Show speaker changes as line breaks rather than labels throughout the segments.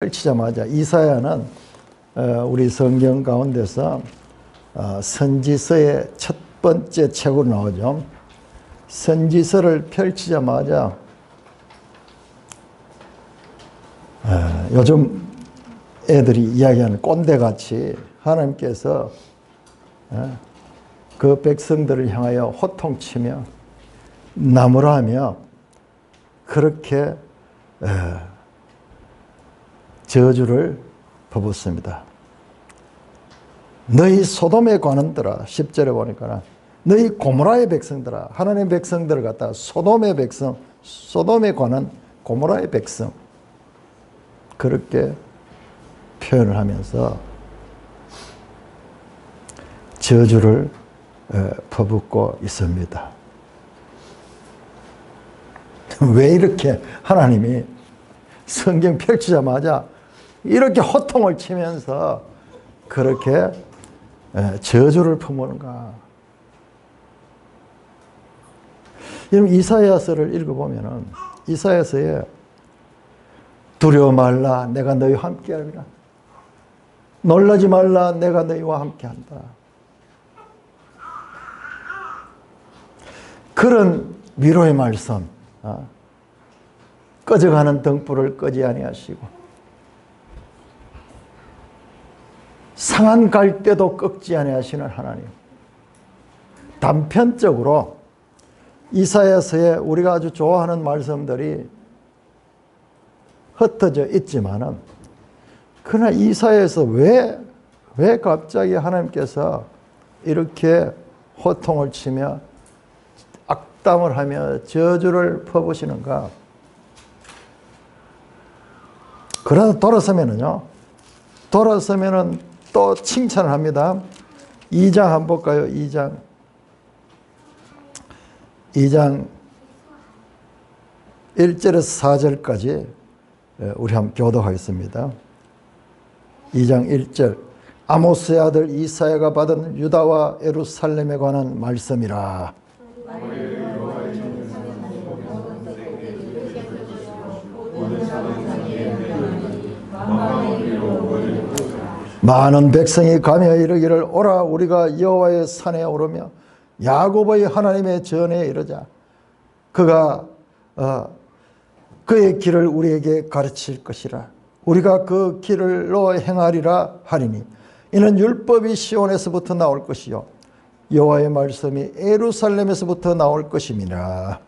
펼치자마자 이사야는 우리 성경 가운데서 선지서의 첫 번째 책으로 나오죠. 선지서를 펼치자마자 요즘 애들이 이야기하는 꼰대같이 하나님께서 그 백성들을 향하여 호통치며 나무라며 그렇게 저주를 퍼붓습니다. 너희 소돔의 관원들아, 10절에 보니까 너희 고모라의 백성들아, 하나님의 백성들을 갖다가 소돔의 백성, 소돔의 관원, 고모라의 백성 그렇게 표현을 하면서 저주를 퍼붓고 있습니다. 왜 이렇게 하나님이 성경 펼치자마자 이렇게 호통을 치면서 그렇게 저주를 퍼붓는가? 여러분 이사야서를 읽어보면은 이사야서에 두려워 말라 내가 너희와 함께하리라. 놀라지 말라 내가 너희와 함께한다. 그런 위로의 말씀, 꺼져가는 등불을 끄지 아니하시고 상한 갈대도 꺾지 아니하시는 하나님. 단편적으로 이사야서에 우리가 아주 좋아하는 말씀들이 흩어져 있지만은 그러나 이사야에서 왜 갑자기 하나님께서 이렇게 호통을 치며 악담을 하며 저주를 퍼부시는가? 그러다 돌아서면은 또 칭찬을 합니다. 2장 한번 볼까요? 2장 1절에서 4절까지 우리 한번 교독하겠습니다. 2장 1절 아모스의 아들 이사야가 받은 유다와 예루살렘에 관한 말씀이라. 많은 백성이 가며 이르기를 오라 우리가 여호와의 산에 오르며 야곱의 하나님의 전에 이르자. 그가 그의 길을 우리에게 가르칠 것이라. 우리가 그 길로 행하리라 하리니 이는 율법이 시온에서부터 나올 것이요 여호와의 말씀이 예루살렘에서부터 나올 것임이라.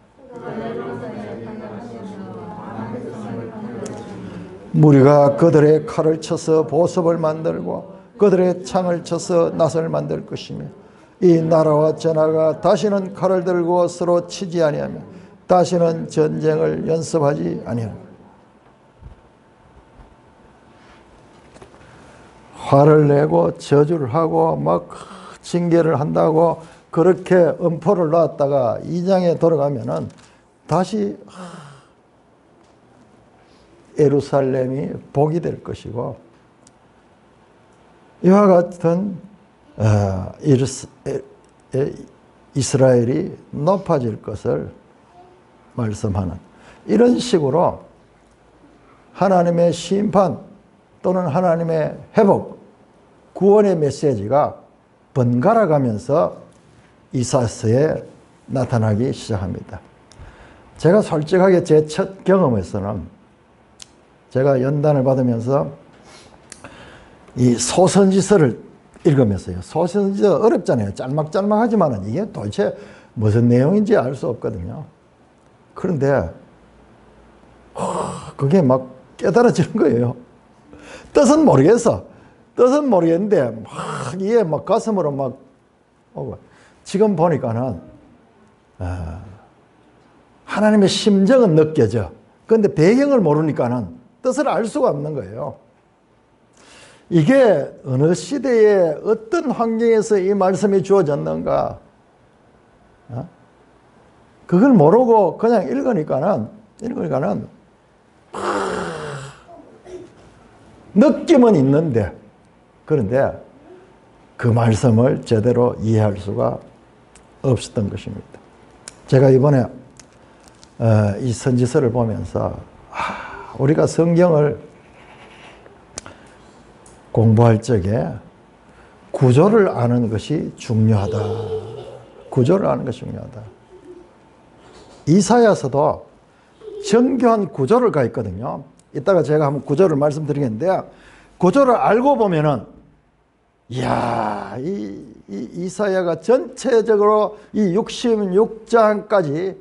무리가 그들의 칼을 쳐서 보석을 만들고 그들의 창을 쳐서 낫을 만들 것이며 이 나라와 전하가 다시는 칼을 들고 서로 치지 아니하며 다시는 전쟁을 연습하지 아니하며 화를 내고 저주를 하고 막 징계를 한다고 그렇게 엄포를 놨다가 2장에 돌아가면은 다시 예루살렘이 복이 될 것이고 이와 같은 이스라엘이 높아질 것을 말씀하는 이런 식으로 하나님의 심판 또는 하나님의 회복, 구원의 메시지가 번갈아 가면서 이사야서에 나타나기 시작합니다. 제가 솔직하게 제 첫 경험에서는 제가 연단을 받으면서 이 소선지서를 읽으면서요. 소선지서 어렵잖아요. 짤막짤막하지만은 이게 도대체 무슨 내용인지 알 수 없거든요. 그런데 그게 막 깨달아지는 거예요. 뜻은 모르겠어. 뜻은 모르겠는데 막 이게 막 가슴으로 막 오고 지금 보니까는 하나님의 심정은 느껴져. 그런데 배경을 모르니까는 뜻을 알 수가 없는 거예요. 이게 어느 시대에 어떤 환경에서 이 말씀이 주어졌는가 그걸 모르고 그냥 읽으니까는 느낌은 있는데 그런데 그 말씀을 제대로 이해할 수가 없었던 것입니다. 제가 이번에 이 선지서를 보면서 우리가 성경을 공부할 적에 구조를 아는 것이 중요하다. 구조를 아는 것이 중요하다. 이사야서도 정교한 구조를 가 있거든요. 이따가 제가 한번 구조를 말씀드리겠는데, 구조를 알고 보면은, 이야, 이사야가 전체적으로 이 66장까지,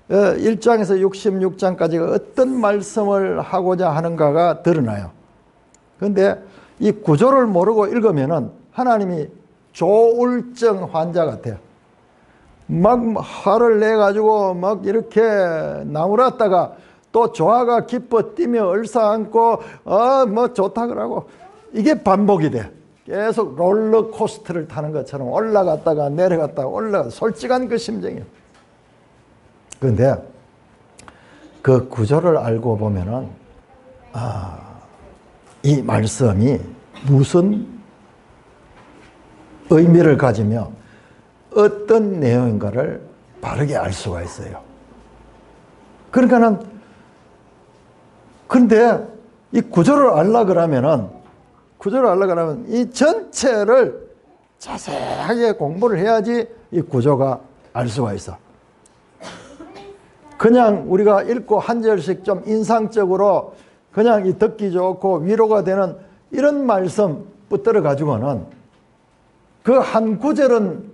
1장에서 66장까지가 어떤 말씀을 하고자 하는가가 드러나요. 그런데 이 구조를 모르고 읽으면은 하나님이 조울증 환자 같아요. 막 화를 내가지고 막 이렇게 나무랐다가 또 조화가 기뻐 뛰며 얼싸안고 뭐 좋다 그러고, 이게 반복이 돼. 계속 롤러코스터를 타는 것처럼 올라갔다가 내려갔다가 올라갔다가, 솔직한 그 심정이에요. 그런데 그 구조를 알고 보면은 이 말씀이 무슨 의미를 가지며 어떤 내용인가를 바르게 알 수가 있어요. 그러니까는, 근데 이 구조를 알려고 그러면 이 전체를 자세하게 공부를 해야지 이 구조가 알 수가 있어. 그냥 우리가 읽고 한 절씩 좀 인상적으로 그냥 이 듣기 좋고 위로가 되는 이런 말씀 붙들어 가지고는 그 한 구절은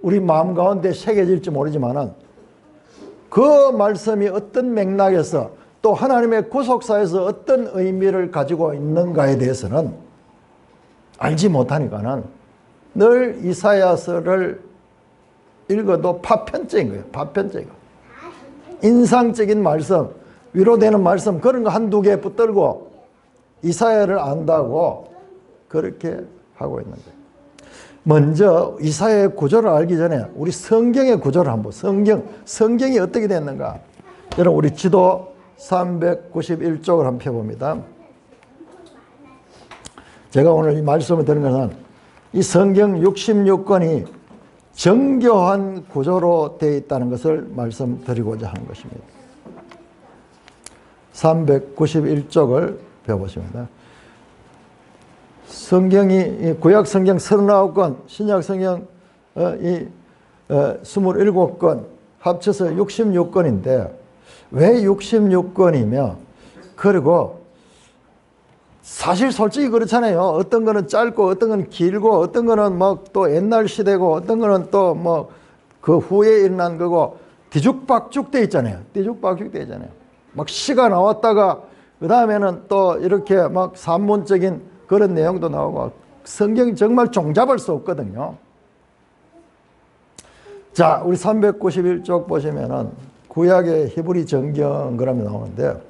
우리 마음 가운데 새겨질지 모르지만은 그 말씀이 어떤 맥락에서 또 하나님의 구속사에서 어떤 의미를 가지고 있는가에 대해서는 알지 못하니까는 늘 이사야서를 읽어도 파편적인 거예요. 파편적인 거. 인상적인 말씀, 위로되는 말씀, 그런 거 한두 개 붙들고 이사야를 안다고 그렇게 하고 있는 거예요. 먼저 이사야의 구조를 알기 전에 우리 성경의 구조를 한번, 성경이 어떻게 됐는가. 여러분, 우리 지도 391쪽을 한번 펴봅니다. 제가 오늘 이 말씀을 드린 것은 이 성경 66권이 정교한 구조로 되어 있다는 것을 말씀드리고자 하는 것입니다. 391쪽을 펴보십니다. 성경이 구약 성경 39권, 신약 성경 27권 합쳐서 66권인데 왜 66권이며, 그리고 사실 솔직히 그렇잖아요. 어떤 거는 짧고 어떤 거는 길고 어떤 거는 막 또 옛날 시대고 어떤 거는 또 뭐 그 후에 일어난 거고 뒤죽박죽 돼 있잖아요. 뒤죽박죽 돼 있잖아요. 막 시가 나왔다가 그 다음에는 또 이렇게 막 산문적인 그런 내용도 나오고, 성경이 정말 종잡을 수 없거든요. 자, 우리 391쪽 보시면은 구약의 히브리 정경 그러면 나오는데,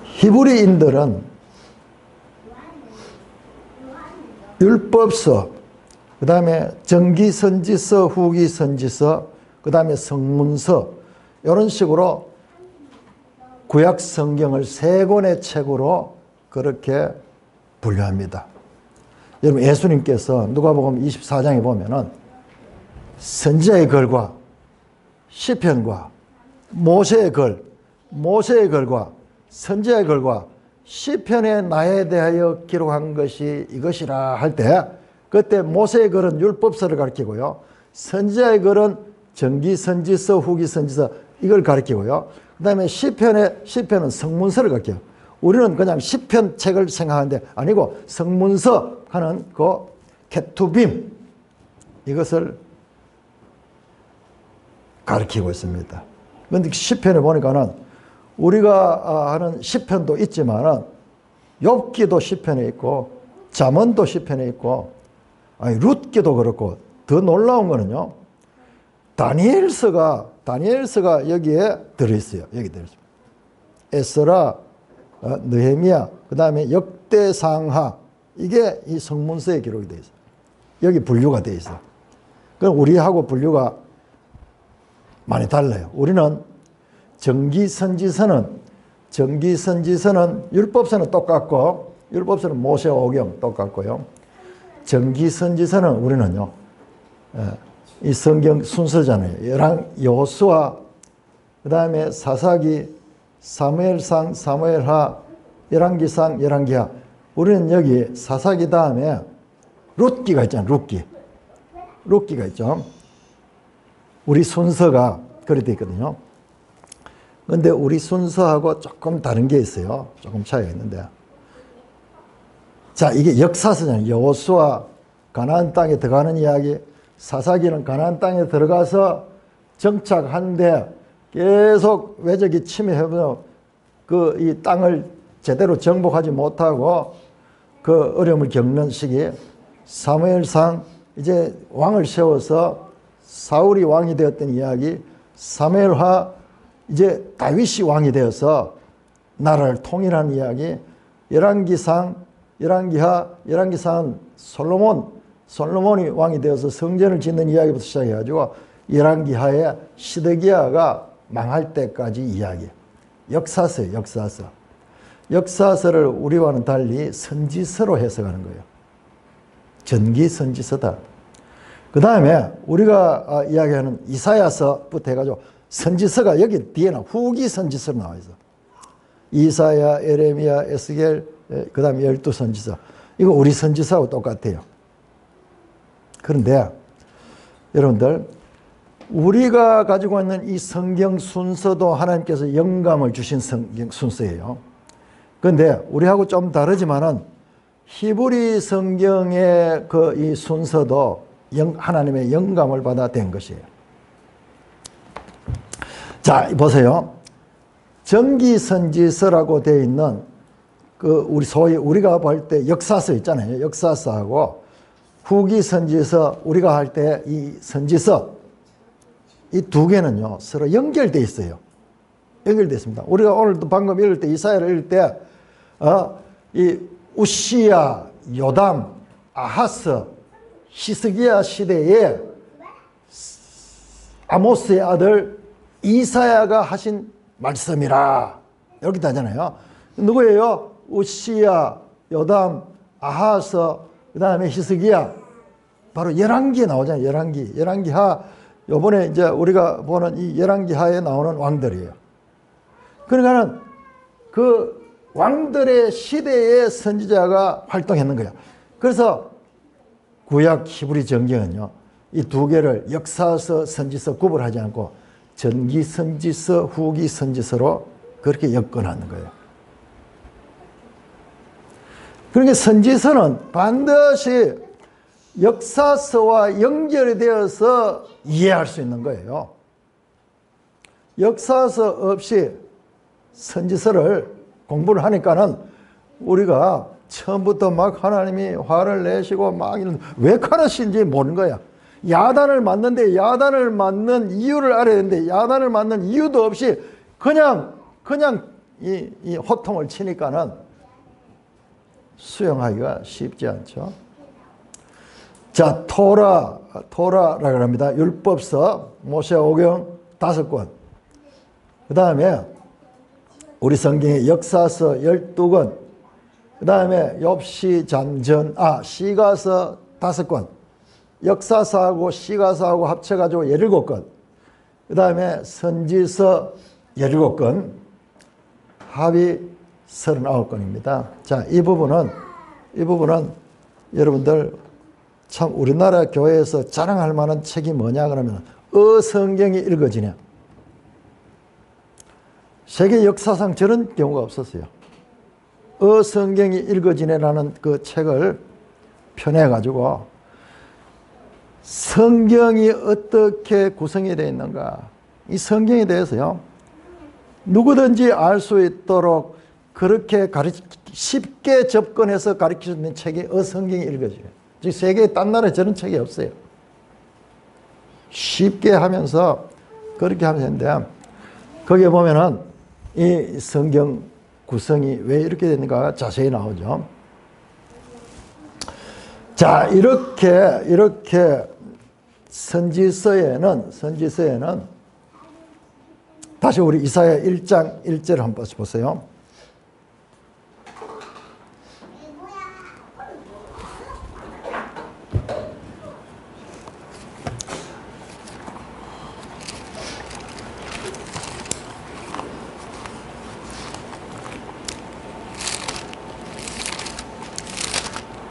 히브리인들은 율법서, 그 다음에 정기선지서, 후기선지서, 그 다음에 성문서, 이런 식으로 구약 성경을 세 권의 책으로 그렇게 분류합니다. 여러분, 예수님께서 누가복음 24장에 보면은 선지자의 글과 시편과 모세의 글과 선지자의 글과 시편에 나에 대하여 기록한 것이 이것이라 할 때, 그때 모세의 글은 율법서를 가리키고요, 선지자의 글은 정기선지서, 후기선지서 이걸 가리키고요, 그 다음에 시편은 성문서를 가리켜요. 우리는 그냥 시편 책을 생각하는데 아니고 성문서 하는 그 케투빔, 이것을 가리키고 있습니다. 그런데 시편에 보니까는 우리가 하는 시편도 있지만은 욥기도 시편에 있고 잠언도 시편에 있고, 룻기도 그렇고, 더 놀라운 거는요, 다니엘서가 여기에 들어있어요. 여기 들어있습니다. 에스라, 느헤미야, 그 다음에 역대상하, 이게 이 성문서에 기록이 되어 있어요. 여기 분류가 되어 있어요. 그럼 우리하고 분류가 많이 달라요. 우리는 정기선지서는 율법서는 똑같고, 율법서는 모세오경 똑같고요. 정기선지서는 우리는요, 이 성경 순서잖아요. 여호수아, 그 다음에 사사기, 사무엘상, 사무엘하, 열왕기상, 열왕기하. 우리는 여기 사사기 다음에 룻기가 있잖아요. 룻기가 있죠. 우리 순서가 그렇게 되어 있거든요. 그런데 우리 순서하고 조금 다른 게 있어요. 조금 차이가 있는데. 자, 이게 역사서잖아요. 여호수아 가나안 땅에 들어가는 이야기. 사사기는 가나안 땅에 들어가서 정착한데 계속 외적이 침해하면서 이 땅을 제대로 정복하지 못하고 그 어려움을 겪는 시기. 사무엘상 이제 왕을 세워서 사울이 왕이 되었던 이야기. 사무엘하 이제 다윗이 왕이 되어서 나라를 통일하는 이야기. 열왕기상, 열왕기하, 열왕기상은 솔로몬이 왕이 되어서 성전을 짓는 이야기부터 시작해가지고 열왕기하에 시드기야가 망할 때까지 이야기. 역사서예요. 역사서를 우리와는 달리 선지서로 해석하는 거예요. 전기 선지서다. 그 다음에 우리가 이야기하는 이사야서부터 해가지고 선지서가 여기 뒤에는 후기 선지서로 나와 있어. 이사야, 에레미야, 에스겔, 그 다음에 12선지서. 이거 우리 선지서하고 똑같아요. 그런데 여러분들, 우리가 가지고 있는 이 성경 순서도 하나님께서 영감을 주신 성경 순서예요. 그런데 우리하고 좀 다르지만은 히브리 성경의 이 순서도 하나님의 영감을 받아 된 것이에요. 자, 보세요. 정기선지서라고 되어 있는 소위 우리가 볼 때 역사서 있잖아요. 역사서하고 후기선지서, 우리가 할 때 이 선지서, 이 두 개는요 서로 연결되어 있어요. 연결되어 있습니다. 우리가 오늘도 방금 읽을 때, 이사야를 읽을 때 이 우시야, 요담, 아하스, 히스기야 시대에 아모스의 아들 이사야가 하신 말씀이라 이렇게 하잖아요. 누구예요? 우시야, 요담, 아하스, 그 다음에 히스기야. 바로 열왕기에 나오잖아요. 열왕기하. 요번에 이제 우리가 보는 이 열왕기하에 나오는 왕들이에요. 그러니까는 그 왕들의 시대의 선지자가 활동했는 거예요. 그래서 구약 히브리 정경은요, 이 두 개를 역사서, 선지서 구분하지 않고 전기 선지서, 후기 선지서로 그렇게 엮어놨는 거예요. 그러니까 선지서는 반드시 역사서와 연결이 되어서 이해할 수 있는 거예요. 역사서 없이 선지서를 공부를 하니까는 우리가 처음부터 막 하나님이 화를 내시고 막 왜 그러신지 모르는 거야. 야단을 맞는데 야단을 맞는 이유를 알아야 되는데 야단을 맞는 이유도 없이 그냥 이 호통을 치니까는 수용하기가 쉽지 않죠. 자, 토라라고 합니다. 율법서, 모세오경 5권. 그 다음에 우리 성경의 역사서 12권. 그 다음에 욥시, 잠전, 시가서 5권. 역사서하고 시가서하고 합쳐가지고 17권. 그 다음에 선지서 17권. 합이 39권입니다. 자, 이 부분은 여러분들 참 우리나라 교회에서 자랑할 만한 책이 뭐냐 그러면 성경이 읽어지냐. 세계 역사상 저런 경우가 없었어요. 성경이 읽어지네라는 그 책을 펴내가지고 성경이 어떻게 구성이 되어 있는가, 이 성경에 대해서요 누구든지 알 수 있도록 그렇게 쉽게 접근해서 가르칠 수 있는 책이 성경이 읽어져요. 즉 세계의 딴 나라에 저런 책이 없어요. 쉽게 하면서 그렇게 하면 되는데 거기에 보면은 이 성경 구성이 왜 이렇게 되는가 자세히 나오죠. 자, 이렇게 선지서에는 다시 우리 이사야 1장 1절을 한번 보세요.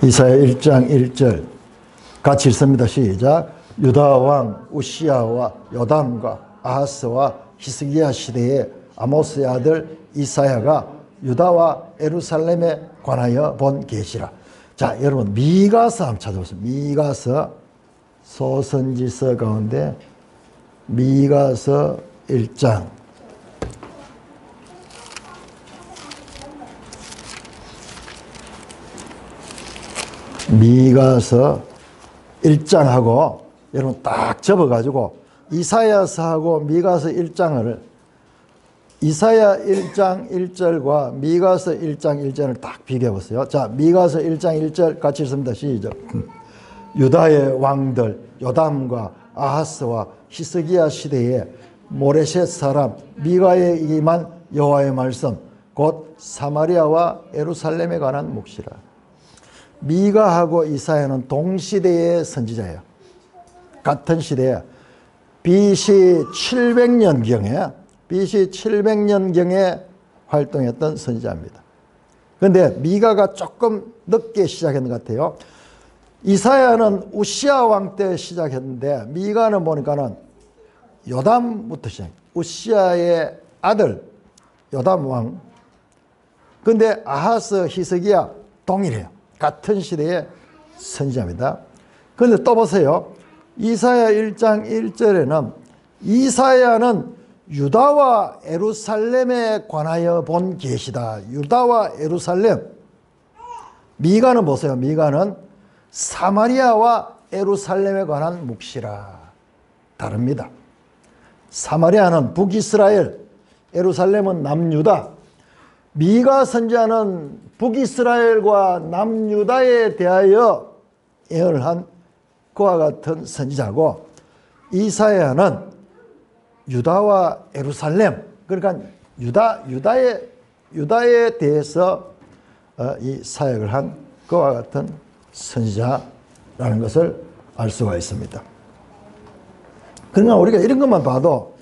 이사야 1장 1절 같이 읽습니다. 시작. 유다 왕 우시야와 요담과 아하스와 히스기야 시대에 아모스의 아들 이사야가 유다와 예루살렘에 관하여 본 계시라. 자, 여러분 미가서 한번 찾아보세요. 미가서 소선지서 가운데 미가서 1장 미가서 1장하고 여러분 딱 접어가지고 이사야서하고 미가서 1장을 이사야 1장 1절과 미가서 1장 1절을 딱 비교해보세요. 자, 미가서 1장 1절 같이 읽습니다. 시작. 유다의 왕들 요담과 아하스와 히스기야 시대에 모레셋 사람 미가에 임한 여호와의 말씀 곧 사마리아와 예루살렘에 관한 묵시라. 미가하고 이사야는 동시대의 선지자예요. 같은 시대에 BC 700년경에 활동했던 선지자입니다. 그런데 미가가 조금 늦게 시작했는 것 같아요. 이사야는 우시야 왕 때 시작했는데 미가는 보니까는 요담부터 시작. 우시야의 아들 요담 왕. 근데 아하스 히스기야 동일해요. 같은 시대의 선지자입니다. 그런데 또 보세요. 이사야 1장 1절에는 이사야는 유다와 예루살렘에 관하여 본 계시다. 유다와 예루살렘. 미가는 보세요. 미가는 사마리아와 예루살렘에 관한 묵시라. 다릅니다. 사마리아는 북이스라엘, 예루살렘은 남유다. 미가 선지자는 북이스라엘과 남유다에 대하여 예언을 한 그와 같은 선지자고, 이사야는 유다와 예루살렘, 그러니까 유다에 대해서 이 사역을 한 그와 같은 선지자라는 것을 알 수가 있습니다. 그러니까 우리가 이런 것만 봐도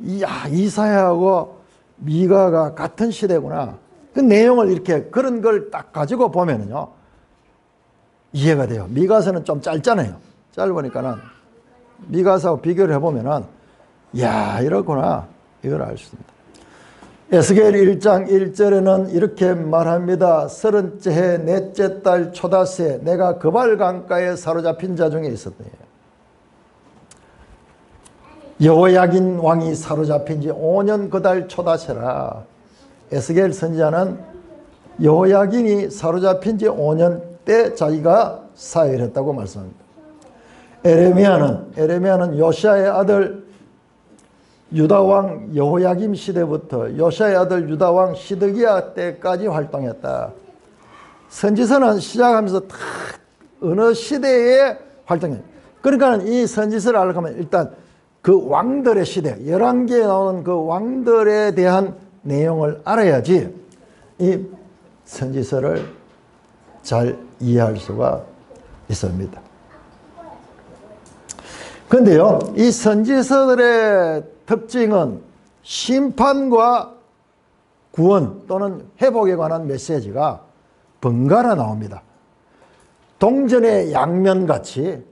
이사야하고 미가가 같은 시대구나. 그 내용을 이렇게 그런 걸 딱 가지고 보면은요 이해가 돼요. 미가서는 좀 짧잖아요. 짧으니까는 미가서하고 비교를 해보면은 이렇구나 이걸 알 수 있습니다. 에스겔 1장 1절에는 이렇게 말합니다. 30째 해 넷째 달 초다새 내가 그발 강가에 사로잡힌 자 중에 있었네. 여호야긴 왕이 사로잡힌 지 5년 그 달 초다새라. 에스겔 선지자는 여호야긴이 사로잡힌 지 5년 때 자기가 사역을 했다고 말씀합니다. 에레미야는 요시아의 아들 유다왕 여호야김 시대부터 요시아의 아들 유다왕 시드기야 때까지 활동했다. 선지서는 시작하면서 다 어느 시대에 활동했다. 그러니까 이 선지서를 알려면 일단 그 왕들의 시대, 11개에 나오는 그 왕들에 대한 내용을 알아야지 이 선지서를 잘 이해할 수가 있습니다. 그런데요, 이 선지서들의 특징은 심판과 구원 또는 회복에 관한 메시지가 번갈아 나옵니다. 동전의 양면같이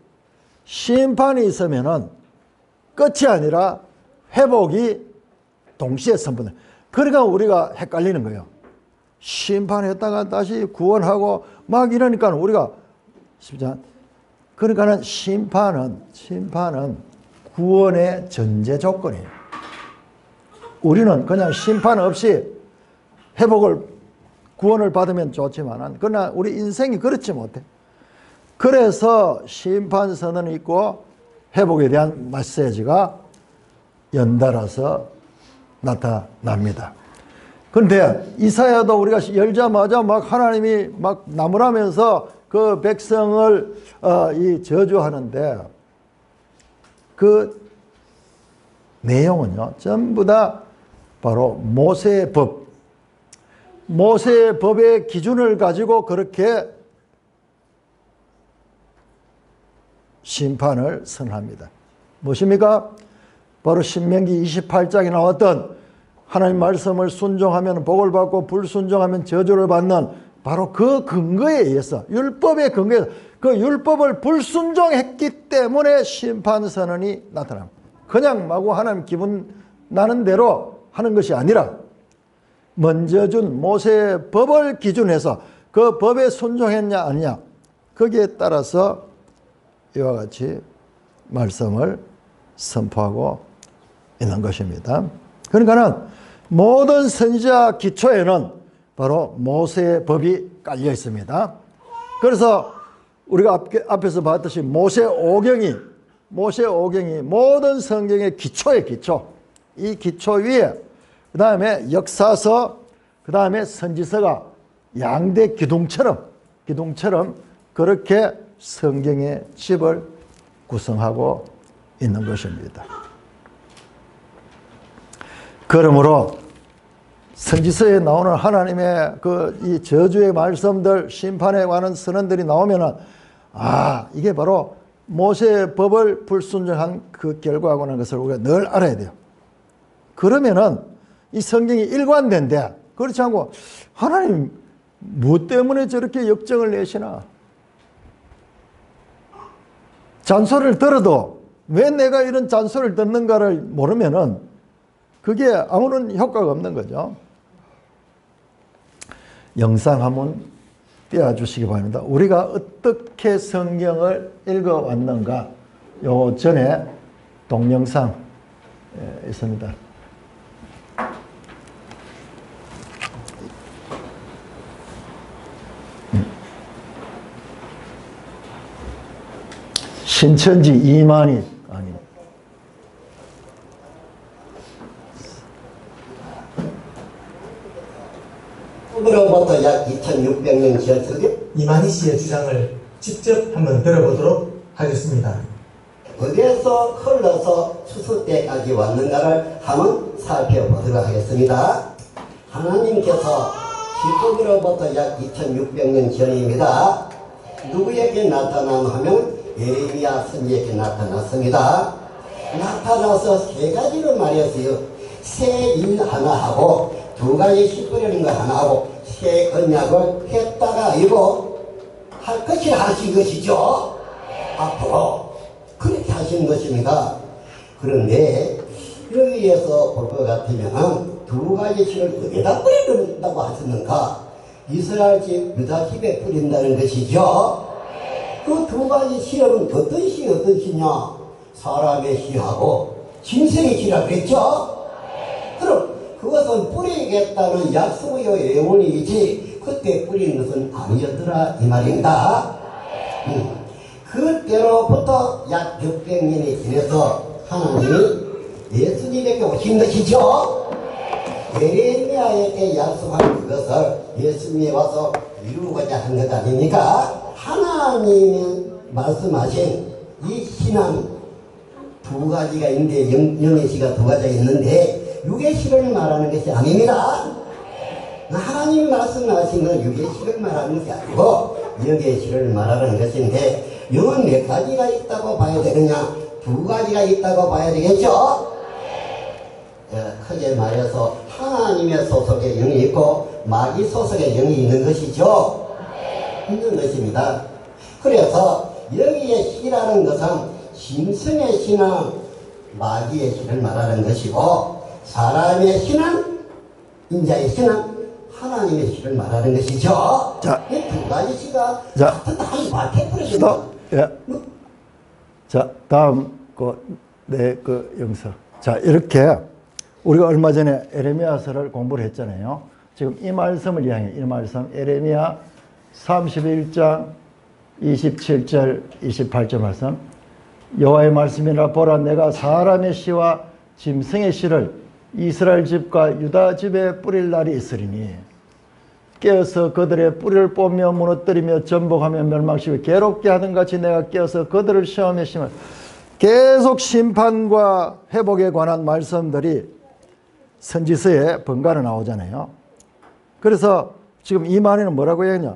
심판이 있으면은 끝이 아니라 회복이 동시에 선포돼. 그러니까 우리가 헷갈리는 거예요. 심판했다가 다시 구원하고 막 이러니까 우리가 쉽지 않. 그러니까는 심판은 구원의 전제 조건이에요. 우리는 그냥 심판 없이 구원을 받으면 좋지만은 그러나 우리 인생이 그렇지 못해. 그래서 심판선언이 있고 회복에 대한 메시지가 연달아서 나타납니다. 그런데 이사야도 우리가 열자마자 막 하나님이 막 나무라면서 그 백성을 저주하는데 그 내용은요 전부 다 바로 모세의 법의 기준을 가지고 그렇게 심판을 선합니다. 무엇입니까? 바로 신명기 28장에 나왔던 하나님 말씀을 순종하면 복을 받고 불순종하면 저주를 받는 바로 그 근거에 의해서, 율법의 근거에 그 율법을 불순종했기 때문에 심판선언이 나타납니다. 그냥 마구 하나님 기분 나는 대로 하는 것이 아니라 먼저 준 모세의 법을 기준해서 그 법에 순종했냐 아니냐, 거기에 따라서 이와 같이 말씀을 선포하고 있는 것입니다. 그러니까는 모든 선지자 기초에는 바로 모세의 법이 깔려 있습니다. 그래서 우리가 앞에서 봤듯이 모세오경이 모든 성경의 기초의 기초, 이 기초 위에 그 다음에 역사서, 그 다음에 선지서가 양대 기둥처럼 그렇게 성경의 집을 구성하고 있는 것입니다. 그러므로 선지서에 나오는 하나님의 이 저주의 말씀들, 심판에 관한 선언들이 나오면은, 이게 바로 모세의 법을 불순종한 그 결과라는 것을 우리가 늘 알아야 돼요. 그러면은 이 성경이 일관된데, 그렇지 않고 하나님 무엇 때문에 저렇게 역정을 내시나, 잔소리를 들어도 왜 내가 이런 잔소리를 듣는가를 모르면은 그게 아무런 효과가 없는 거죠. 영상 한번 띄워주시기 바랍니다. 우리가 어떻게 성경을 읽어왔는가, 요 전에 동영상 있습니다. 신천지 이만희 아니
으로부터 약 2600년 전에
이만희 씨의 주장을 직접 한번 들어보도록 하겠습니다.
어디에서 흘러서 추수 때까지 왔는가를 한번 살펴보도록 하겠습니다. 하나님께서 기독으로부터 약 2600년 전입니다. 누구에게 나타나면 하면 예레미야 선지에게 나타났습니다. 나타나서 세 가지로 말했어요. 새 일 하나 하고, 두 가지 씨 뿌리는 거 하나 하고, 새 언약을 했다가 이거 할 것이 하신 것이죠. 앞으로 그렇게 하신 것입니다. 그런데 여기에서 볼 것 같으면 두 가지 씨를 어디다 뿌린다고 하셨는가? 이스라엘 집 유다 집에 뿌린다는 것이죠. 그 두 가지 씨는 어떤 씨냐? 사람의 씨하고 짐승의 씨라고 그랬죠. 그럼 그것은 뿌리겠다는 약속의 예언이지 그때 뿌리는 것은 아니었더라 이 말입니다. 그때로부터 약 600년이 지나서 하나님이 예수님에게 오신 것이죠. 예레미야에게 약속한 그것을 예수님이 와서 이루고자 한 것 아닙니까? 하나님이 말씀하신 이 신앙 두 가지가 있는데, 영의 시가 두 가지가 있는데 육의 시를 말하는 것이 아닙니다. 하나님이 말씀하신 건 육의 시를 말하는 것이 아니고 영의 시를 말하는 것인데, 영은 몇 가지가 있다고 봐야 되느냐? 두 가지가 있다고 봐야 되겠죠? 크게 말해서 하나님의 소속의 영이 있고 마귀 소속의 영이 있는 것이죠. 있는 것입니다. 그래서 여기에 시라는 것은 짐승의 시는 마귀의 시를 말하는 것이고, 사람의 시는, 인자의 시는 하나님의 시를 말하는 것이죠.
자,
이 두 가지 시가
자,
같은 한 마켓 뿌려진다.
예. 자, 다음 영상. 자, 이렇게 우리가 얼마 전에 에레미야서를 공부를 했잖아요. 지금 이 말씀을 이야기해요. 이 말씀 에레미야 31장 27절 28절 말씀. 여호와의 말씀이라, 보라 내가 사람의 씨와 짐승의 씨를 이스라엘 집과 유다 집에 뿌릴 날이 있으리니 깨어서 그들의 뿌리를 뽑며 무너뜨리며 전복하며 멸망시키고 괴롭게 하던 같이 내가 깨어서 그들을 시험에 심을. 계속 심판과 회복에 관한 말씀들이 선지서에 번갈아 나오잖아요. 그래서 지금 이 말에는 뭐라고 했냐?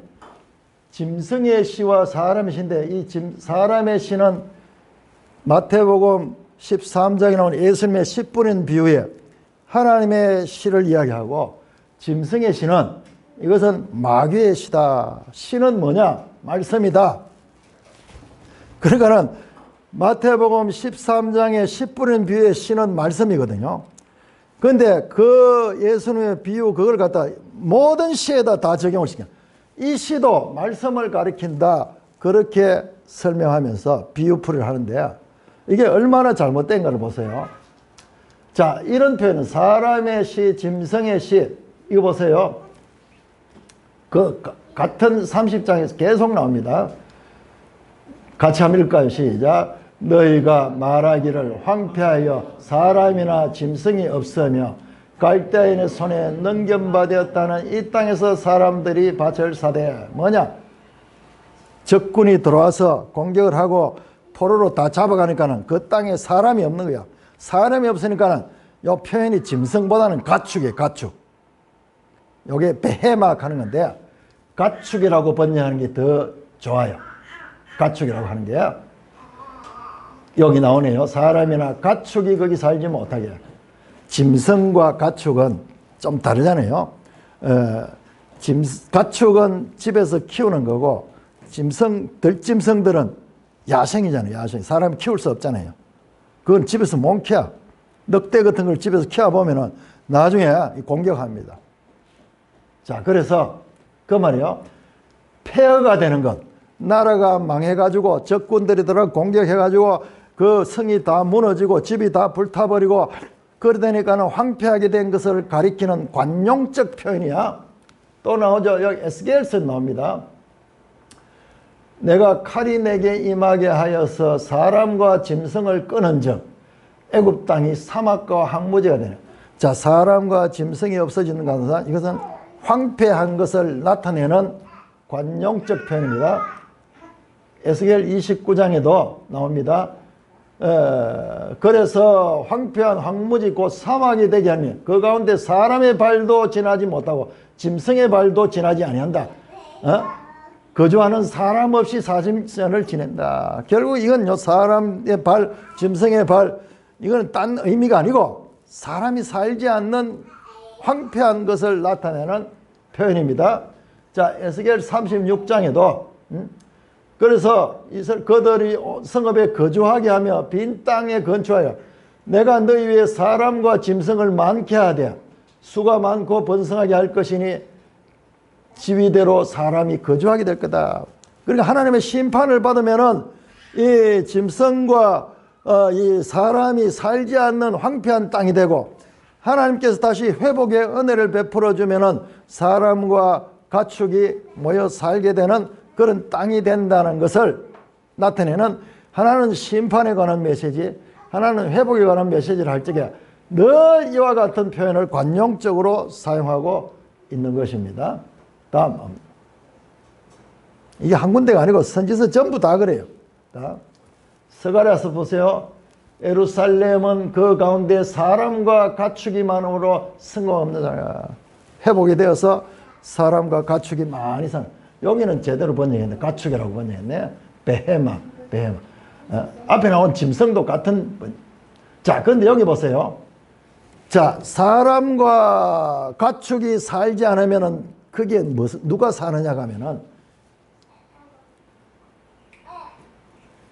짐승의 씨와 사람의 씨인데, 이 사람의 씨는 마태복음 13장에 나온 예수님의 씨 뿌린 비유에 하나님의 씨를 이야기하고, 짐승의 씨는 이것은 마귀의 시다. 시는 뭐냐? 말씀이다. 그러니까는 마태복음 13장의 씨 뿌린 비유의 시는 말씀이거든요. 그런데 그 예수님의 비유 그걸 갖다 모든 시에다 다 적용을 시켜. 이 시도 말씀을 가리킨다. 그렇게 설명하면서 비유풀이를 하는데 이게 얼마나 잘못된가를 보세요. 자, 이런 표현은 사람의 시, 짐승의 시, 이거 보세요. 그 같은 30장에서 계속 나옵니다. 같이 한번 읽을까요? 시작. 너희가 말하기를 황폐하여 사람이나 짐승이 없으며 갈대인의 손에 넘겨받았다는 이 땅에서 사람들이 밭을 사되 뭐냐? 적군이 들어와서 공격을 하고 포로로 다 잡아가니까는 그 땅에 사람이 없는 거야. 사람이 없으니까는 이 표현이 짐승보다는 가축이에요. 가축. 요게 베헤막 하는 건데 가축이라고 번역하는 게 더 좋아요. 가축이라고 하는 게 여기 나오네요. 사람이나 가축이 거기 살지 못하게. 짐승과 가축은 좀 다르잖아요. 가축은 집에서 키우는 거고 들짐승들은 야생이잖아요. 야생. 사람이 키울 수 없잖아요. 그건 집에서 못 키워. 늑대 같은 걸 집에서 키워보면은 나중에 공격합니다. 자, 그래서 그 말이요. 폐허가 되는 것. 나라가 망해가지고 적군들이 들어 공격해가지고 그 성이 다 무너지고 집이 다 불타버리고 그러다니까는 황폐하게 된 것을 가리키는 관용적 표현이야. 또 나오죠. 여기 에스겔서에 나옵니다. 내가 칼이 내게 임하게 하여서 사람과 짐승을 끊은 즉 애굽 땅이 사막과 황무지가 되네. 자, 사람과 짐승이 없어지는 것은 이것은 황폐한 것을 나타내는 관용적 표현입니다. 에스겔 29장에도 나옵니다. 그래서 황폐한 황무지 곧 사막이 되게 하니 그 가운데 사람의 발도 지나지 못하고 짐승의 발도 지나지 아니한다. 거주하는 사람 없이 40년을 지낸다. 결국 이건 사람의 발, 짐승의 발, 이건 딴 의미가 아니고 사람이 살지 않는 황폐한 것을 나타내는 표현입니다. 자, 에스겔 36장에도 그래서 그들이 성읍에 거주하게 하며 빈 땅에 건축하여 내가 너희 위에 사람과 짐승을 많게 하되 수가 많고 번성하게 할 것이니 지위대로 사람이 거주하게 될 거다. 그러니까 하나님의 심판을 받으면은 이 짐승과 이 사람이 살지 않는 황폐한 땅이 되고 하나님께서 다시 회복의 은혜를 베풀어 주면은 사람과 가축이 모여 살게 되는 그런 땅이 된다는 것을 나타내는 하나는 심판에 관한 메시지, 하나는 회복에 관한 메시지를 할 적에 늘 이와 같은 표현을 관용적으로 사용하고 있는 것입니다. 다음, 이게 한 군데가 아니고 선지서 전부 다 그래요. 스가랴서 보세요. 예루살렘은 그 가운데 사람과 가축이 많음으로 승고 없는 자가 회복이 되어서 사람과 가축이 많이 사는. 여기는 제대로 번역했네. 가축이라고 번역했네. 베헤마. 앞에 나온 짐승도 같은 번역. 자, 그런데 여기 보세요. 자, 사람과 가축이 살지 않으면은 그게 누가 사느냐가 하면은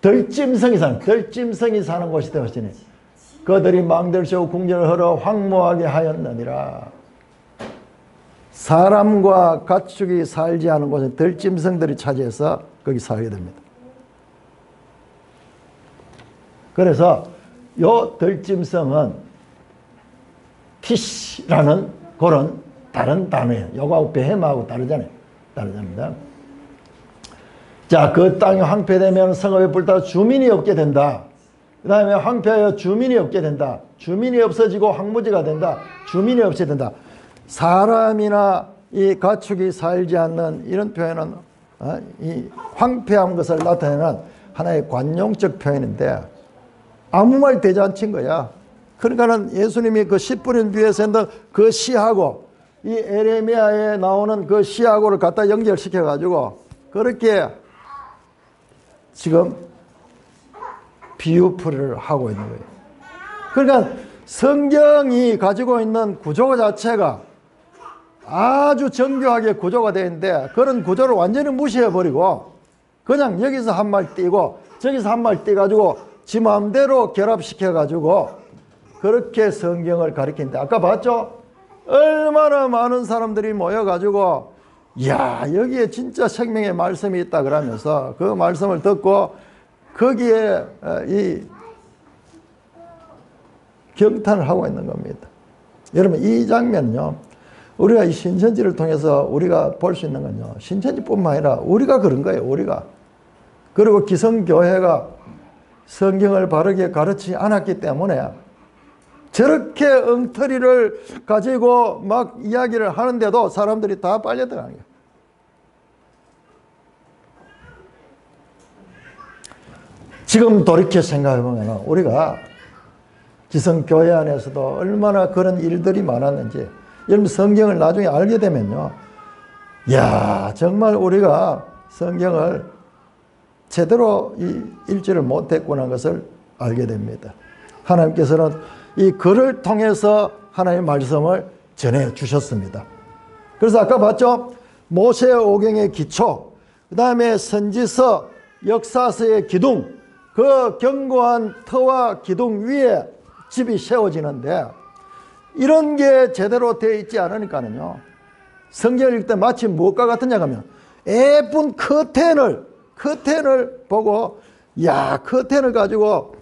들짐승이 사는 곳이 되었으니 그들이 망들쇼 궁전을 헐어 황무하게 하였느니라. 사람과 가축이 살지 않은 곳에 들짐승들이 차지해서 거기 살게 됩니다. 그래서 요 들짐승은 티시라는 그런 다른 단어예요. 요거하고 베헤마하고 다르잖아요. 자, 그 땅이 황폐되면 성읍에 불타 주민이 없게 된다. 그 다음에 황폐하여 주민이 없게 된다. 주민이 없어지고 황무지가 된다. 주민이 없게 된다. 사람이나 이 가축이 살지 않는 이런 표현은 이 황폐한 것을 나타내는 하나의 관용적 표현인데 아무 말 대잔치인 거야. 그러니까는 예수님이 그 씨 뿌린 비유에서 했던 그 시하고 이 에레미야에 나오는 그 시하고를 갖다 연결시켜 가지고 그렇게 지금 비유풀이를 하고 있는 거예요. 그러니까 성경이 가지고 있는 구조 자체가 아주 정교하게 구조가 되어 있는데 그런 구조를 완전히 무시해버리고 그냥 여기서 한 말 띄고 저기서 한 말 띄가지고 지 마음대로 결합시켜가지고 그렇게 성경을 가르치는데 아까 봤죠? 얼마나 많은 사람들이 모여가지고 이야 여기에 진짜 생명의 말씀이 있다 그러면서 그 말씀을 듣고 거기에 이 경탄을 하고 있는 겁니다. 여러분 이 장면은요 우리가 이 신천지를 통해서 우리가 볼 수 있는 건요 신천지뿐만 아니라 우리가 그런 거예요. 우리가. 그리고 기성교회가 성경을 바르게 가르치지 않았기 때문에 저렇게 엉터리를 가지고 막 이야기를 하는데도 사람들이 다 빨려 들어가는 거예요. 지금 돌이켜 생각해 보면 우리가 기성교회 안에서도 얼마나 그런 일들이 많았는지 여러분 성경을 나중에 알게 되면요 야 정말 우리가 성경을 제대로 읽지를 못했구나 것을 알게 됩니다. 하나님께서는 이 글을 통해서 하나님의 말씀을 전해 주셨습니다. 그래서 아까 봤죠? 모세 오경의 기초, 그 다음에 선지서, 역사서의 기둥, 그 견고한 터와 기둥 위에 집이 세워지는데 이런 게 제대로 되어 있지 않으니까는요 성경을 읽을 때 마치 무엇과 같으냐 하면 예쁜 커튼을 보고 야 커튼을 가지고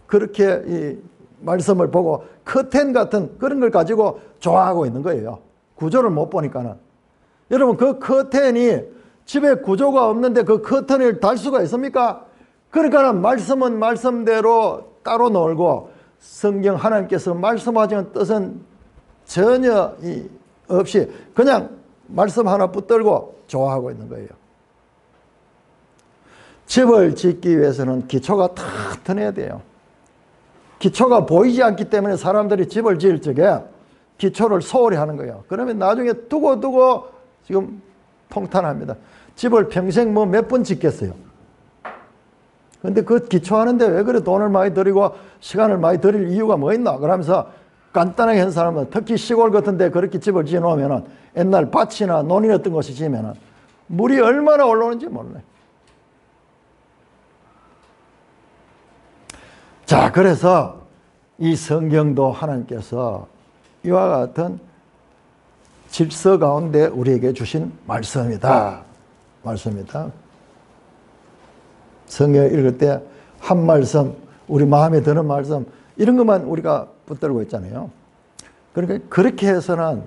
그렇게 이 말씀을 보고 커튼 같은 그런 걸 가지고 좋아하고 있는 거예요. 구조를 못 보니까는. 여러분 그 커튼이 집에 구조가 없는데 그 커튼을 달 수가 있습니까? 그러니까는 말씀은 말씀대로 따로 놀고 성경 하나님께서 말씀하시는 뜻은 전혀 없이 그냥 말씀 하나 붙들고 좋아하고 있는 거예요. 집을 짓기 위해서는 기초가 튼튼해야 돼요. 기초가 보이지 않기 때문에 사람들이 집을 지을 적에 기초를 소홀히 하는 거예요. 그러면 나중에 두고 지금 통탄합니다. 집을 평생 뭐 몇 번 짓겠어요. 근데 그 기초하는데 왜 그래 돈을 많이 들이고 시간을 많이 들일 이유가 뭐 있나? 그러면서 간단하게 한 사람은 특히 시골 같은데 그렇게 집을 지어 놓으면은 옛날 밭이나 논이 어떤 것이 지면은 물이 얼마나 올라오는지 몰라요. 자, 그래서 이 성경도 하나님께서 이와 같은 질서 가운데 우리에게 주신 말씀이다. 성경을 읽을 때 한 말씀, 우리 마음에 드는 말씀 이런 것만 우리가 붙들고 있잖아요. 그러니까 그렇게 해서는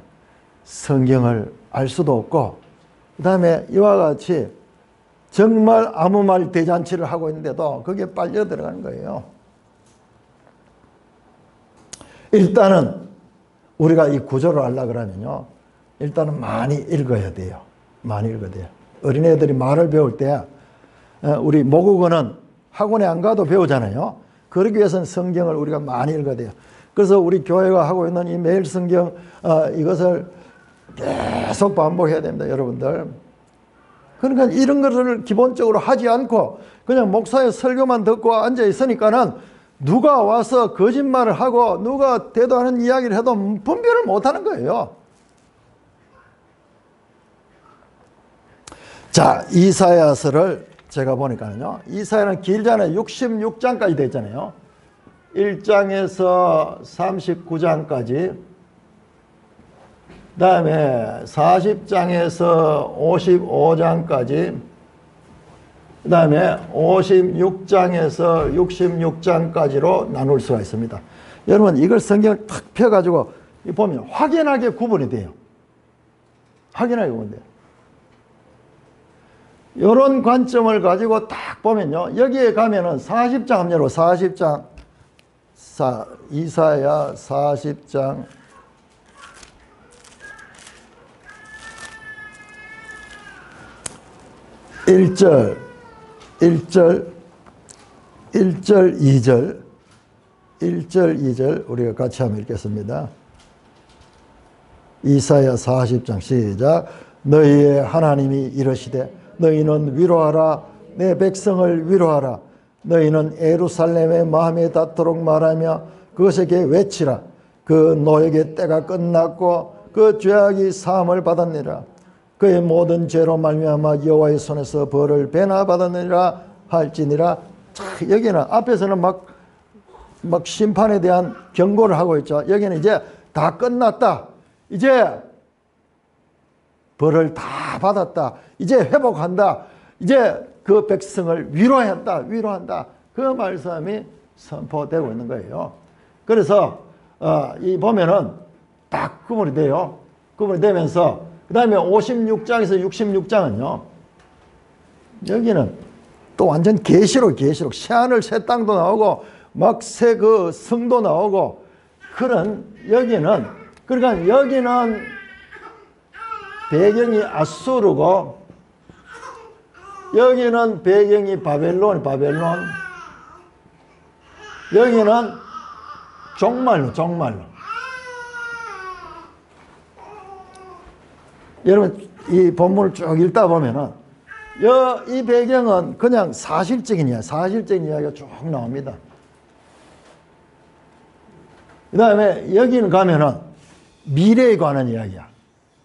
성경을 알 수도 없고 그 다음에 이와 같이 정말 아무 말 대잔치를 하고 있는데도 그게 빨려 들어가는 거예요. 일단은 우리가 이 구조를 알려고 그러면요 일단은 많이 읽어야 돼요. 어린애들이 말을 배울 때 우리 모국어는 학원에 안 가도 배우잖아요. 그러기 위해서는 성경을 우리가 많이 읽어야 돼요. 그래서 우리 교회가 하고 있는 이 매일 성경 이것을 계속 반복해야 됩니다. 여러분들. 그러니까 이런 것을 기본적으로 하지 않고 그냥 목사의 설교만 듣고 앉아 있으니까는 누가 와서 거짓말을 하고 누가 대도 않은 이야기를 해도 분별을 못하는 거예요. 자, 이사야서를 제가 보니까요 이사야는 길잖아요. 66장까지 되어 있잖아요. 1장에서 39장까지 그 다음에 40장에서 55장까지 그 다음에 56장에서 66장까지로 나눌 수가 있습니다. 여러분 이걸 성경을 탁 펴가지고 보면 확연하게 구분이 돼요. 확연하게 구분돼요. 이런 관점을 가지고 딱 보면요 여기에 가면은 40장 합류로 40장 이사야 40장 1절 2절 우리가 같이 한번 읽겠습니다. 이사야 40장 시작. 너희의 하나님이 이르시되 너희는 위로하라 내 백성을 위로하라. 너희는 예루살렘의 마음에 닿도록 말하며 그것에게 외치라. 그 노역의 때가 끝났고 그 죄악이 사함을 받았느니라. 그의 모든 죄로 말미암아 여호와의 손에서 벌을 배나 받았느니라 할지니라. 자, 여기는 앞에서는 막 심판에 대한 경고를 하고 있죠. 여기는 이제 다 끝났다. 이제 벌을 다 받았다. 이제 회복한다. 이제 그 백성을 위로한다. 그 말씀이 선포되고 있는 거예요. 그래서 이 보면은 딱 구분이 돼요. 구분이 되면서 그 다음에 56장에서 66장은요. 여기는 또 완전 계시록 새하늘 새 땅도 나오고 막 새 그 성도 나오고 그런 여기는 그러니까 여기는 배경이 아수르고 여기는 배경이 바벨론 여기는 종말로 여러분 이 본문을 쭉 읽다 보면은 이 배경은 그냥 사실적인 이야기가 쭉 나옵니다. 그 다음에 여기는 가면은 미래에 관한 이야기야.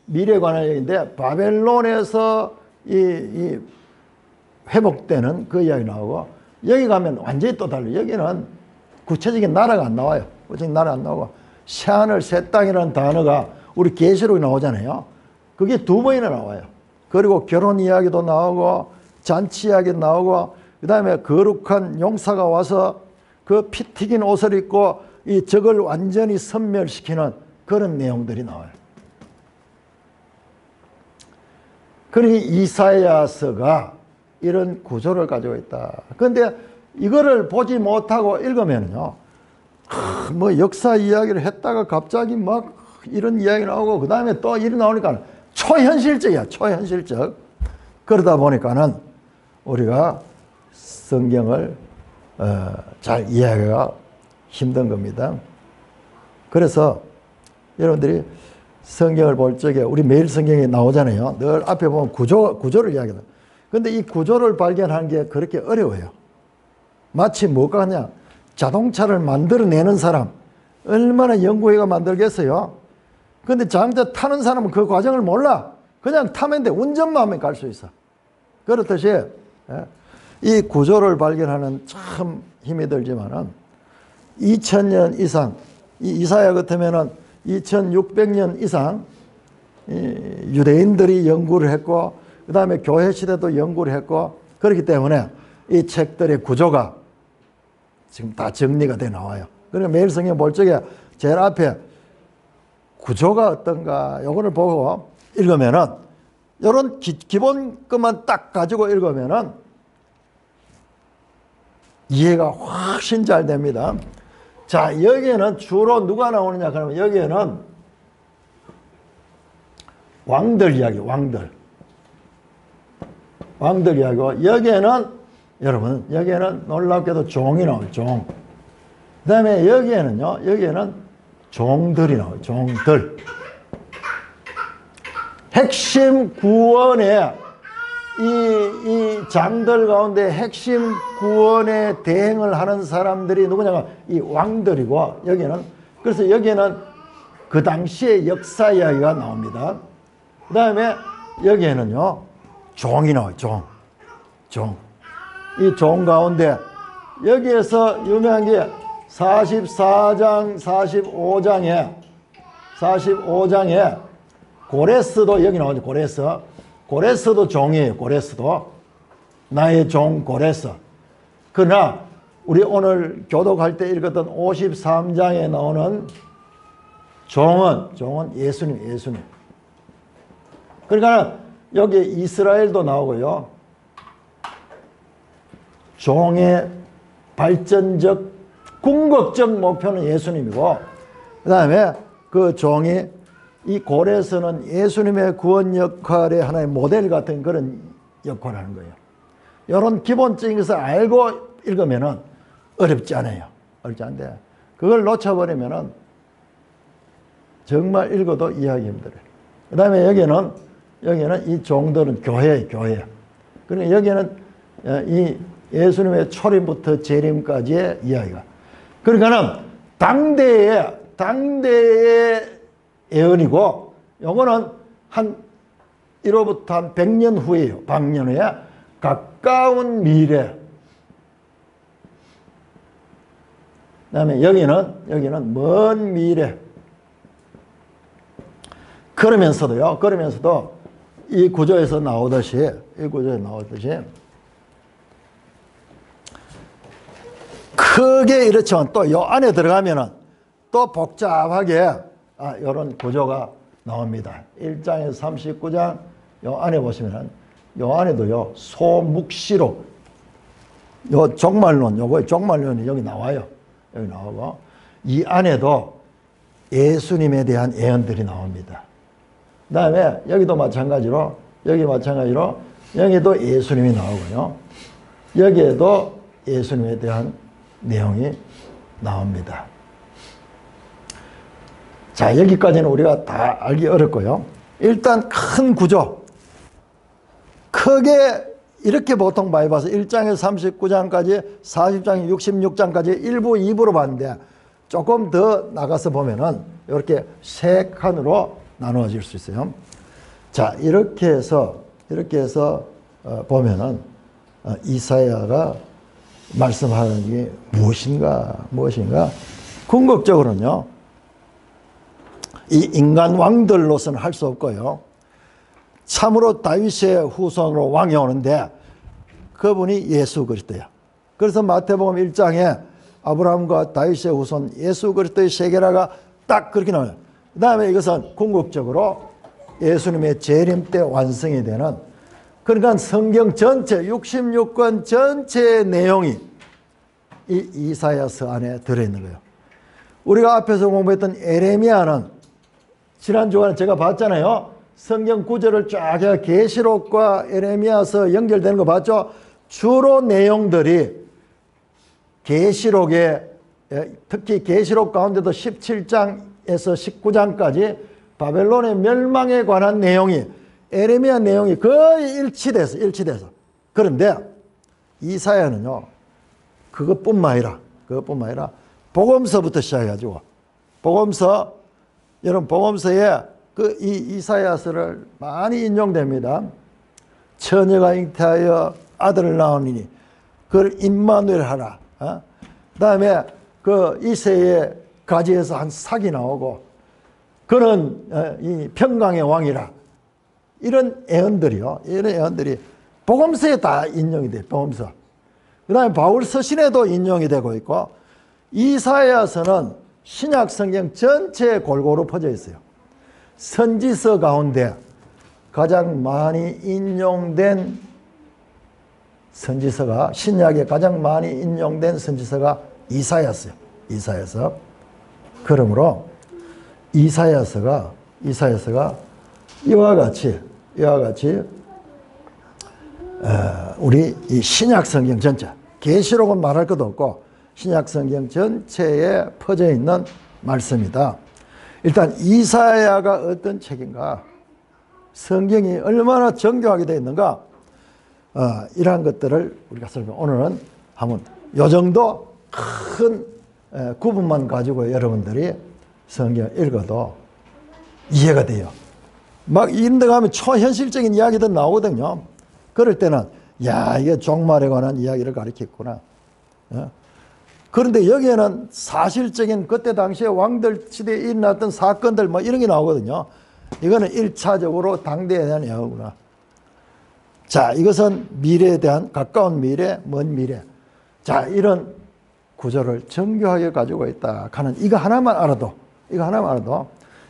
미래에 관한 이야기인데 바벨론에서 이 회복되는 그 이야기 나오고 여기 가면 완전히 또 달라요. 여기는 구체적인 나라가 안 나와요. 구체적인 나라가 안 나오고 새하늘 새 땅이라는 단어가 우리 계시록에 나오잖아요. 그게 2번이나 나와요. 그리고 결혼 이야기도 나오고 잔치 이야기도 나오고 그 다음에 거룩한 용사가 와서 그 피 튀긴 옷을 입고 이 적을 완전히 섬멸시키는 그런 내용들이 나와요. 그러니 이사야서가 이런 구조를 가지고 있다. 그런데 이거를 보지 못하고 읽으면요, 뭐 역사 이야기를 했다가 갑자기 막 이런 이야기 나오고 그 다음에 또 일이 나오니까 초현실적이야. 초현실적. 그러다 보니까는 우리가 성경을 잘 이해하기가 힘든 겁니다. 그래서 여러분들이 성경을 볼 적에 우리 매일 성경에 나오잖아요. 늘 앞에 보면 구조를 이야기해요. 그런데 이 구조를 발견하는 게 그렇게 어려워요. 마치 뭐가 하냐, 자동차를 만들어내는 사람 얼마나 연구해가 만들겠어요. 그런데 장차 타는 사람은 그 과정을 몰라. 그냥 타면 돼. 운전만 하면 갈 수 있어. 그렇듯이 이 구조를 발견하는 참 힘이 들지만은 2000년 이상, 이사야 같으면은 2600년 이상 유대인들이 연구를 했고 그 다음에 교회 시대도 연구를 했고 그렇기 때문에 이 책들의 구조가 지금 다 정리가 돼 나와요. 그러니까 매일 성경 볼 적에 제일 앞에 구조가 어떤가 요거를 보고 읽으면은 이런 기본 것만 딱 가지고 읽으면은 이해가 훨씬 잘 됩니다. 자, 여기에는 주로 누가 나오느냐 그러면 여기에는 왕들 이야기, 왕들 이야기고 여기에는 여러분 여기에는 놀랍게도 종이 나와요. 종. 그 다음에 여기에는 종들이 나와요. 종들. 핵심 구원의 이 장들 가운데 핵심 구원에 대행을 하는 사람들이 누구냐면 이 왕들이고 그래서 여기에는 그 당시의 역사 이야기가 나옵니다. 그 다음에 여기에는요 종이 나와요. 종. 이 종 가운데 여기에서 유명한 게 44장 45장에 고레스도 여기 나오죠. 고레스도 종이에요. 고레스도 나의 종 고레스. 그러나 우리 오늘 교독할 때 읽었던 53장에 나오는 종은 예수님. 그러니까 여기 이스라엘도 나오고요. 종의 발전적 궁극적 목표는 예수님이고 그 다음에 그 종이 이 고레스는 예수님의 구원 역할의 하나의 모델 같은 그런 역할을 하는 거예요. 이런 기본적인 것을 알고 읽으면은 어렵지 않아요. 어렵지 않은데 그걸 놓쳐버리면은 정말 읽어도 이해하기 힘들어요. 그 다음에 여기는 이 종들은 교회예요. 교회. 그러니까 여기는 이 예수님의 초림부터 재림까지의 이야기가. 그러니까는 당대의 예언이고 요거는 한 이로부터 한 100년 후에요. 100년 후에 가까운 미래. 그다음에 여기는 먼 미래. 그러면서도 이 구조에서 나오듯이 크게 이렇지만 또 요 안에 들어가면은 또 복잡하게 이런 구조가 나옵니다. 1장에서 39장 요 안에 보시면은 요 안에도요 소묵시록 요 종말론 요거의 종말론이 여기 나와요. 여기 나오고 이 안에도 예수님에 대한 예언들이 나옵니다. 그 다음에 여기도 마찬가지로 여기도 예수님이 나오고요. 여기에도 예수님에 대한 내용이 나옵니다. 자, 여기까지는 우리가 다 알기 어렵고요. 일단 큰 구조. 크게 이렇게 보통 많이 봐서 1장에서 39장까지 40장 66장까지 1부 2부로 봤는데 조금 더 나가서 보면은 이렇게 세 칸으로 나누어질 수 있어요. 자, 이렇게 해서 보면은 이사야가 말씀하는 게 무엇인가 궁극적으로는요 이 인간 왕들로서는 할 수 없고요 참으로 다윗의 후손으로 왕이 오는데 그분이 예수 그리스도야. 그래서 마태복음 1장에 아브라함과 다윗의 후손 예수 그리스도의 세계라가 딱 그렇게 나와요. 그 다음에 이것은 궁극적으로 예수님의 재림 때 완성이 되는, 그러니까 성경 전체 66권 전체의 내용이 이 이사야서 안에 들어있는 거예요. 우리가 앞에서 공부했던 에레미야는 지난 주간에 제가 봤잖아요. 성경 구절을 쫙 해서 계시록과 에레미야서 연결되는 거 봤죠? 주로 내용들이 계시록에, 특히 계시록 가운데도 17장에서 19장까지 바벨론의 멸망에 관한 내용이, 에레미야 내용이 거의 일치돼서. 그런데 이사야는요, 그것뿐만 아니라 복음서부터 시작해가지고, 여러분 복음서에 이 이사야서를 많이 인용됩니다. 처녀가 잉태하여 아들을 낳으니 그걸 임마누엘 하라. 그 다음에 그 이새의 가지에서 한 삭이 나오고 그는 이 평강의 왕이라. 이런 예언들이 복음서에 다 인용이 돼요. 복음서. 그 다음에 바울 서신에도 인용이 되고 있고, 이사야서는 신약 성경 전체에 골고루 퍼져 있어요. 선지서 가운데 가장 많이 인용된 선지서가, 신약에 가장 많이 인용된 선지서가 이사야서. 그러므로 이사야서가 이와 같이 우리 이 신약 성경 전체, 계시록은 말할 것도 없고 신약 성경 전체에 퍼져 있는 말씀이다. 일단 이사야가 어떤 책인가, 성경이 얼마나 정교하게 되어 있는가, 이러한 것들을 우리가 오늘은 한번 요 정도 큰 구분만 가지고 여러분들이 성경을 읽어도 이해가 돼요. 막 이런 데 가면 초현실적인 이야기도 나오거든요. 그럴 때는 야, 이게 종말에 관한 이야기를 가르쳤구나. 그런데 여기에는 사실적인 그때 당시에 왕들 시대에 일어났던 사건들 뭐 이런 게 나오거든요. 이거는 1차적으로 당대에 대한 예언이구나. 자, 이것은 미래에 대한 가까운 미래, 먼 미래. 자, 이런 구조를 정교하게 가지고 있다 하는 이거 하나만 알아도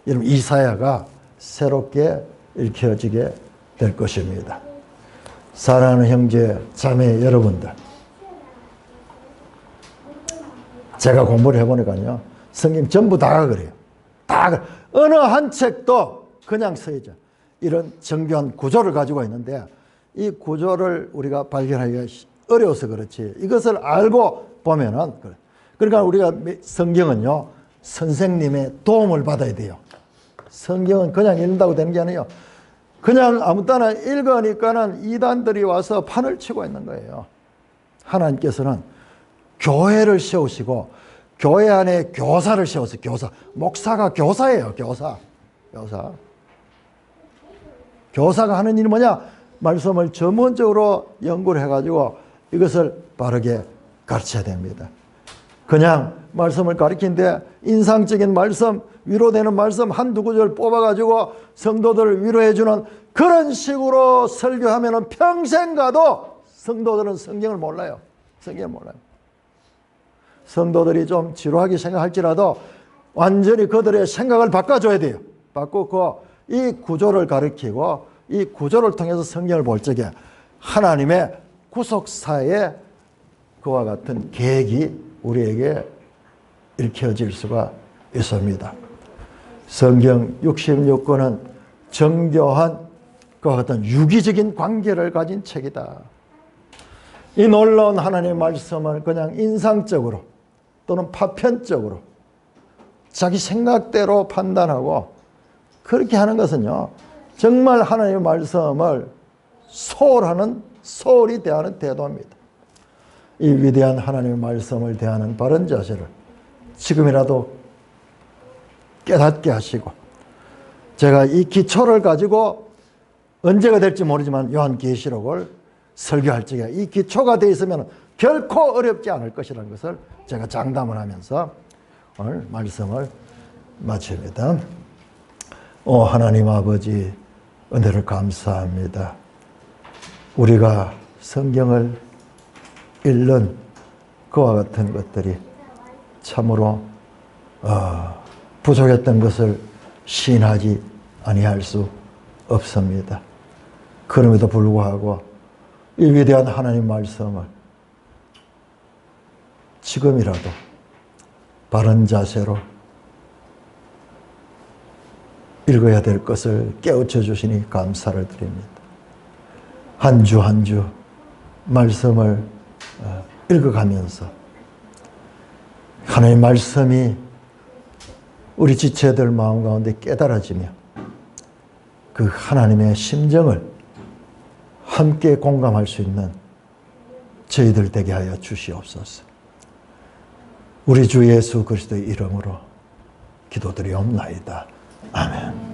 여러분 이사야가 새롭게 읽혀지게 될 것입니다. 사랑하는 형제, 자매 여러분들, 제가 공부를 해보니까요, 성경 전부 다가 그래요. 어느 한 책도 그냥 서있죠. 이런 정교한 구조를 가지고 있는데 이 구조를 우리가 발견하기가 어려워서 그렇지, 이것을 알고 보면은, 그러니까 우리가 성경은요, 선생님의 도움을 받아야 돼요. 성경은 그냥 읽는다고 되는 게 아니에요. 그냥 아무 때나 읽으니까는 이단들이 와서 판을 치고 있는 거예요. 하나님께서는 교회를 세우시고 교회 안에 교사를 세웠어요. 교사. 목사가 교사예요. 교사. 교사가 하는 일이 뭐냐? 말씀을 전문적으로 연구를 해가지고 이것을 바르게 가르쳐야 됩니다. 그냥 말씀을 가르치는데 인상적인 말씀, 위로되는 말씀 한두 구절 뽑아가지고 성도들을 위로해주는 그런 식으로 설교하면 평생 가도 성도들은 성경을 몰라요. 성경을 몰라요. 성도들이 좀 지루하게 생각할지라도 완전히 그들의 생각을 바꿔줘야 돼요. 바꾸고 이 구조를 가르치고 이 구조를 통해서 성경을 볼 적에 하나님의 구속사에 그와 같은 계획이 우리에게 일깨워질 수가 있습니다. 성경 66권은 정교한 그와 같은 유기적인 관계를 가진 책이다. 이 놀라운 하나님의 말씀을 그냥 인상적으로 또는 파편적으로 자기 생각대로 판단하고 그렇게 하는 것은요, 정말 하나님의 말씀을 소홀히 대하는 태도입니다. 이 위대한 하나님의 말씀을 대하는 바른 자세를 지금이라도 깨닫게 하시고, 제가 이 기초를 가지고 언제가 될지 모르지만 요한계시록을 설교할 적에 이 기초가 되어 있으면 결코 어렵지 않을 것이라는 것을 제가 장담을 하면서 오늘 말씀을 마칩니다. 오 하나님 아버지, 은혜를 감사합니다. 우리가 성경을 읽는 그와 같은 것들이 참으로 부족했던 것을 시인하지 아니할 수 없습니다. 그럼에도 불구하고 이 위대한 하나님 말씀을 지금이라도 바른 자세로 읽어야 될 것을 깨우쳐 주시니 감사를 드립니다. 한 주 한 주 말씀을 읽어가면서 하나님의 말씀이 우리 지체들 마음 가운데 깨달아지며 그 하나님의 심정을 함께 공감할 수 있는 저희들 되게 하여 주시옵소서. 우리 주 예수 그리스도의 이름으로 기도드리옵나이다. 아멘.